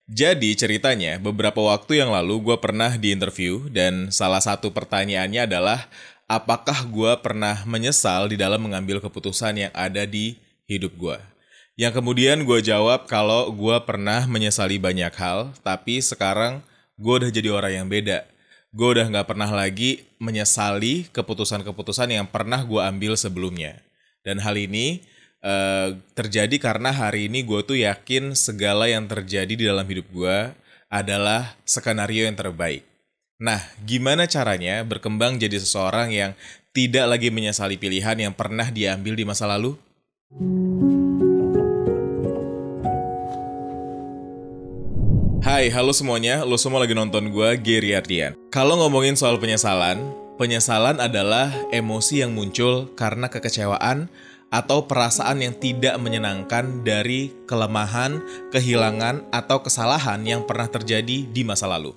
Jadi ceritanya, beberapa waktu yang lalu gue pernah diinterview dan salah satu pertanyaannya adalah apakah gue pernah menyesal di dalam mengambil keputusan yang ada di hidup gue. Yang kemudian gue jawab kalau gue pernah menyesali banyak hal, tapi sekarang gue udah jadi orang yang beda. Gue udah gak pernah lagi menyesali keputusan-keputusan yang pernah gue ambil sebelumnya. Dan hal ini terjadi karena hari ini gue tuh yakin segala yang terjadi di dalam hidup gue adalah skenario yang terbaik. Nah, gimana caranya berkembang jadi seseorang yang tidak lagi menyesali pilihan yang pernah diambil di masa lalu? Hai, halo semuanya. Lo semua lagi nonton gue, Gary Ardian. Kalau ngomongin soal penyesalan adalah emosi yang muncul karena kekecewaan atau perasaan yang tidak menyenangkan dari kelemahan, kehilangan, atau kesalahan yang pernah terjadi di masa lalu.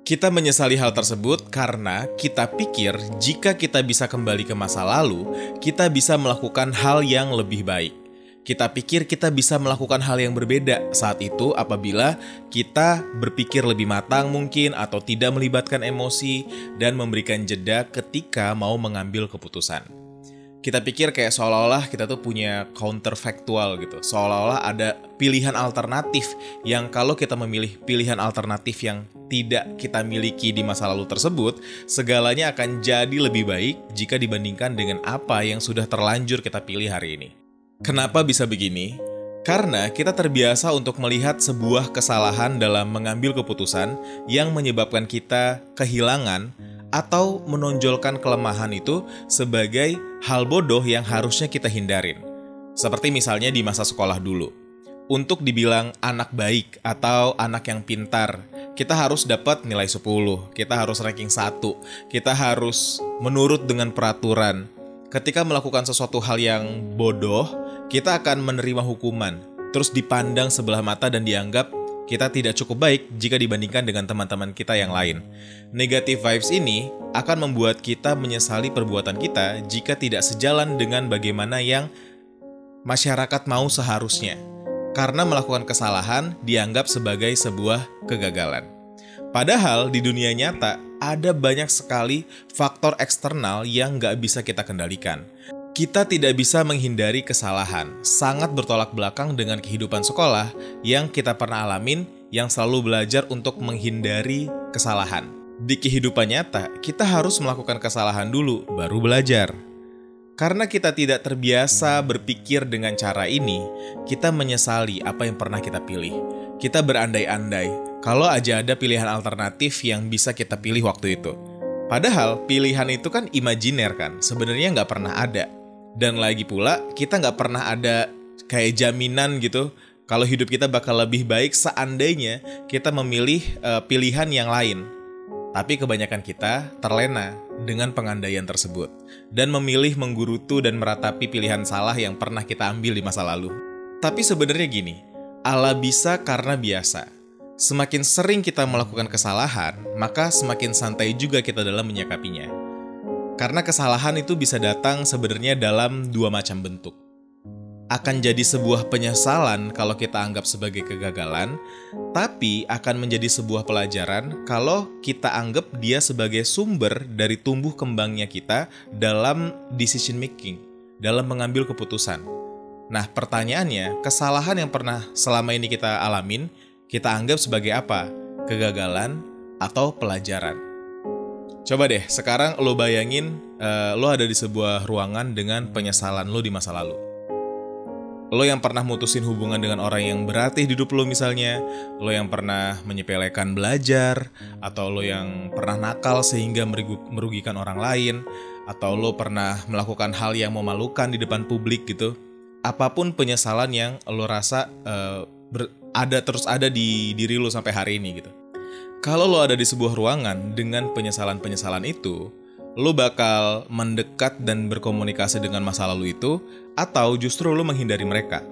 Kita menyesali hal tersebut karena kita pikir jika kita bisa kembali ke masa lalu, kita bisa melakukan hal yang lebih baik. Kita pikir kita bisa melakukan hal yang berbeda saat itu apabila kita berpikir lebih matang mungkin atau tidak melibatkan emosi dan memberikan jeda ketika mau mengambil keputusan. Kita pikir kayak seolah-olah kita tuh punya counterfactual gitu. Seolah-olah ada pilihan alternatif yang kalau kita memilih pilihan alternatif yang tidak kita miliki di masa lalu tersebut, segalanya akan jadi lebih baik jika dibandingkan dengan apa yang sudah terlanjur kita pilih hari ini. Kenapa bisa begini? Karena kita terbiasa untuk melihat sebuah kesalahan dalam mengambil keputusan yang menyebabkan kita kehilangan atau menonjolkan kelemahan itu sebagai hal bodoh yang harusnya kita hindarin. Seperti misalnya di masa sekolah dulu. Untuk dibilang anak baik atau anak yang pintar, kita harus dapat nilai 10, kita harus ranking 1, kita harus menurut dengan peraturan. Ketika melakukan sesuatu hal yang bodoh, kita akan menerima hukuman, terus dipandang sebelah mata dan dianggap kita tidak cukup baik jika dibandingkan dengan teman-teman kita yang lain. Negative vibes ini akan membuat kita menyesali perbuatan kita jika tidak sejalan dengan bagaimana yang masyarakat mau seharusnya. Karena melakukan kesalahan dianggap sebagai sebuah kegagalan. Padahal di dunia nyata ada banyak sekali faktor eksternal yang nggak bisa kita kendalikan. Kita tidak bisa menghindari kesalahan, sangat bertolak belakang dengan kehidupan sekolah yang kita pernah alamin yang selalu belajar untuk menghindari kesalahan. Di kehidupan nyata, kita harus melakukan kesalahan dulu, baru belajar. Karena kita tidak terbiasa berpikir dengan cara ini, kita menyesali apa yang pernah kita pilih. Kita berandai-andai, kalau aja ada pilihan alternatif yang bisa kita pilih waktu itu. Padahal pilihan itu kan imajiner kan, sebenarnya nggak pernah ada. Dan lagi pula, kita nggak pernah ada kayak jaminan gitu kalau hidup kita bakal lebih baik seandainya kita memilih pilihan yang lain. Tapi kebanyakan kita terlena dengan pengandaian tersebut dan memilih menggerutu dan meratapi pilihan salah yang pernah kita ambil di masa lalu. Tapi sebenarnya gini, Allah bisa karena biasa. Semakin sering kita melakukan kesalahan, maka semakin santai juga kita dalam menyikapinya. Karena kesalahan itu bisa datang sebenarnya dalam dua macam bentuk. Akan jadi sebuah penyesalan kalau kita anggap sebagai kegagalan, tapi akan menjadi sebuah pelajaran kalau kita anggap dia sebagai sumber dari tumbuh kembangnya kita dalam decision making, dalam mengambil keputusan. Nah, pertanyaannya, kesalahan yang pernah selama ini kita alamin, kita anggap sebagai apa? Kegagalan atau pelajaran? Coba deh, sekarang lo bayangin lo ada di sebuah ruangan dengan penyesalan lo di masa lalu. Lo yang pernah mutusin hubungan dengan orang yang berarti hidup lo misalnya, lo yang pernah menyepelekan belajar, atau lo yang pernah nakal sehingga merugikan orang lain, atau lo pernah melakukan hal yang memalukan di depan publik gitu. Apapun penyesalan yang lo rasa terus ada di diri lo sampai hari ini gitu. Kalau lo ada di sebuah ruangan dengan penyesalan-penyesalan itu, lo bakal mendekat dan berkomunikasi dengan masa lalu itu, atau justru lo menghindari mereka.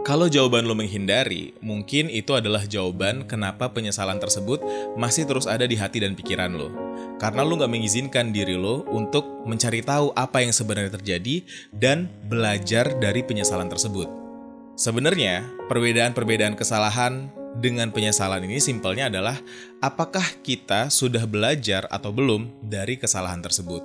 Kalau jawaban lo menghindari, mungkin itu adalah jawaban kenapa penyesalan tersebut masih terus ada di hati dan pikiran lo. Karena lo gak mengizinkan diri lo untuk mencari tahu apa yang sebenarnya terjadi dan belajar dari penyesalan tersebut. Sebenarnya, perbedaan-perbedaan kesalahan dengan penyesalan ini simpelnya adalah apakah kita sudah belajar atau belum dari kesalahan tersebut.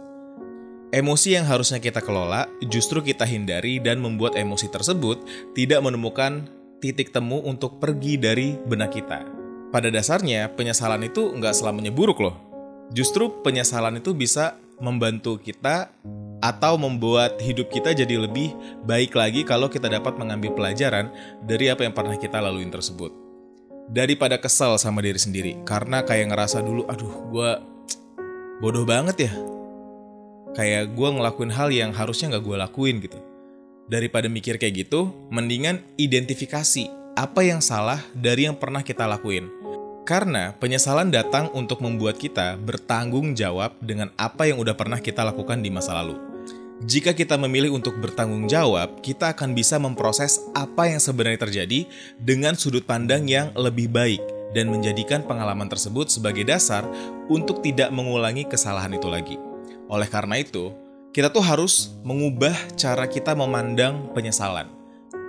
Emosi yang harusnya kita kelola justru kita hindari dan membuat emosi tersebut tidak menemukan titik temu untuk pergi dari benak kita. Pada dasarnya penyesalan itu nggak selamanya buruk loh. Justru penyesalan itu bisa membantu kita atau membuat hidup kita jadi lebih baik lagi kalau kita dapat mengambil pelajaran dari apa yang pernah kita laluin tersebut. Daripada kesal sama diri sendiri karena kayak ngerasa dulu, aduh gue bodoh banget ya. Kayak gue ngelakuin hal yang harusnya gak gue lakuin gitu. Daripada mikir kayak gitu, mendingan identifikasi apa yang salah dari yang pernah kita lakuin. Karena penyesalan datang untuk membuat kita bertanggung jawab dengan apa yang udah pernah kita lakukan di masa lalu. Jika kita memilih untuk bertanggung jawab, kita akan bisa memproses apa yang sebenarnya terjadi dengan sudut pandang yang lebih baik dan menjadikan pengalaman tersebut sebagai dasar untuk tidak mengulangi kesalahan itu lagi. Oleh karena itu, kita tuh harus mengubah cara kita memandang penyesalan.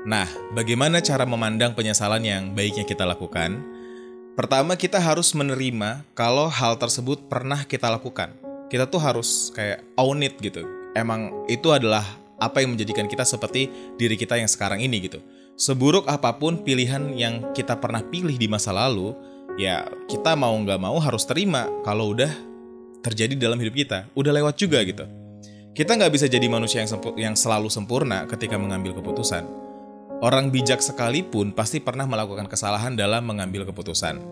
Nah, bagaimana cara memandang penyesalan yang baiknya kita lakukan? Pertama, kita harus menerima kalau hal tersebut pernah kita lakukan. Kita tuh harus kayak own it gitu. Emang itu adalah apa yang menjadikan kita seperti diri kita yang sekarang ini gitu. Seburuk apapun pilihan yang kita pernah pilih di masa lalu, ya kita mau nggak mau harus terima kalau udah terjadi dalam hidup kita, udah lewat juga gitu. Kita nggak bisa jadi manusia yang selalu sempurna ketika mengambil keputusan. Orang bijak sekalipun pasti pernah melakukan kesalahan dalam mengambil keputusan.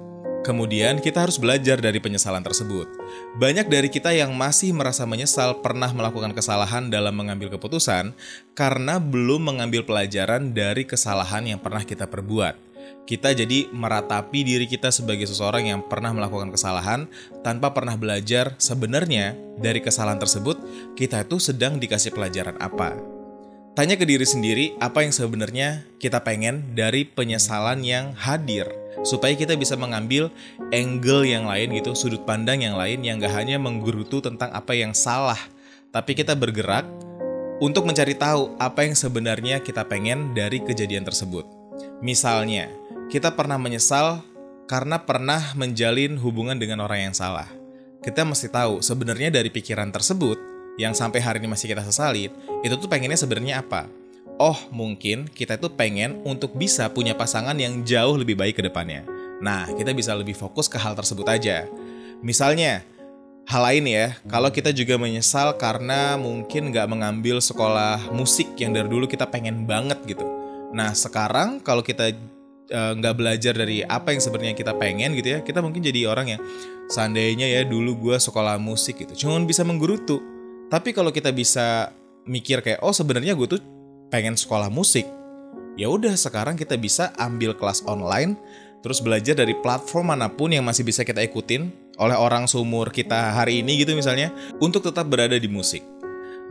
Kemudian kita harus belajar dari penyesalan tersebut. Banyak dari kita yang masih merasa menyesal pernah melakukan kesalahan dalam mengambil keputusan karena belum mengambil pelajaran dari kesalahan yang pernah kita perbuat. Kita jadi meratapi diri kita sebagai seseorang yang pernah melakukan kesalahan tanpa pernah belajar sebenarnya dari kesalahan tersebut kita itu sedang dikasih pelajaran apa. Tanya ke diri sendiri apa yang sebenarnya kita pengen dari penyesalan yang hadir supaya kita bisa mengambil angle yang lain gitu, sudut pandang yang lain yang gak hanya menggerutu tentang apa yang salah, tapi kita bergerak untuk mencari tahu apa yang sebenarnya kita pengen dari kejadian tersebut. Misalnya, kita pernah menyesal karena pernah menjalin hubungan dengan orang yang salah. Kita mesti tahu sebenarnya dari pikiran tersebut yang sampai hari ini masih kita sesalin, itu tuh pengennya sebenarnya apa? Oh, mungkin kita tuh pengen untuk bisa punya pasangan yang jauh lebih baik ke depannya. Nah, kita bisa lebih fokus ke hal tersebut aja. Misalnya, hal lain ya, kalau kita juga menyesal karena mungkin gak mengambil sekolah musik yang dari dulu kita pengen banget gitu. Nah, sekarang kalau kita nggak belajar dari apa yang sebenarnya kita pengen gitu ya, kita mungkin jadi orang yang seandainya ya dulu gue sekolah musik gitu, cuman bisa menggerutu. Tapi kalau kita bisa mikir kayak oh sebenarnya gue tuh pengen sekolah musik, ya udah sekarang kita bisa ambil kelas online, terus belajar dari platform manapun yang masih bisa kita ikutin oleh orang seumur kita hari ini gitu misalnya, untuk tetap berada di musik.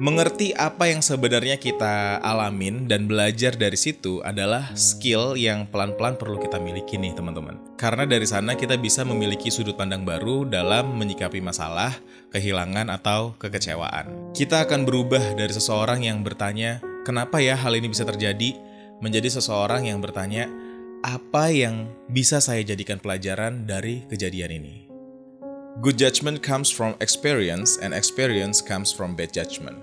Mengerti apa yang sebenarnya kita alamin dan belajar dari situ adalah skill yang pelan-pelan perlu kita miliki nih teman-teman. Karena dari sana kita bisa memiliki sudut pandang baru dalam menyikapi masalah, kehilangan, atau kekecewaan. Kita akan berubah dari seseorang yang bertanya, kenapa ya hal ini bisa terjadi, menjadi seseorang yang bertanya, apa yang bisa saya jadikan pelajaran dari kejadian ini. Good judgment comes from experience and experience comes from bad judgment.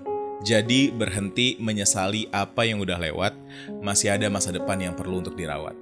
Jadi berhenti menyesali apa yang udah lewat, masih ada masa depan yang perlu untuk dirawat.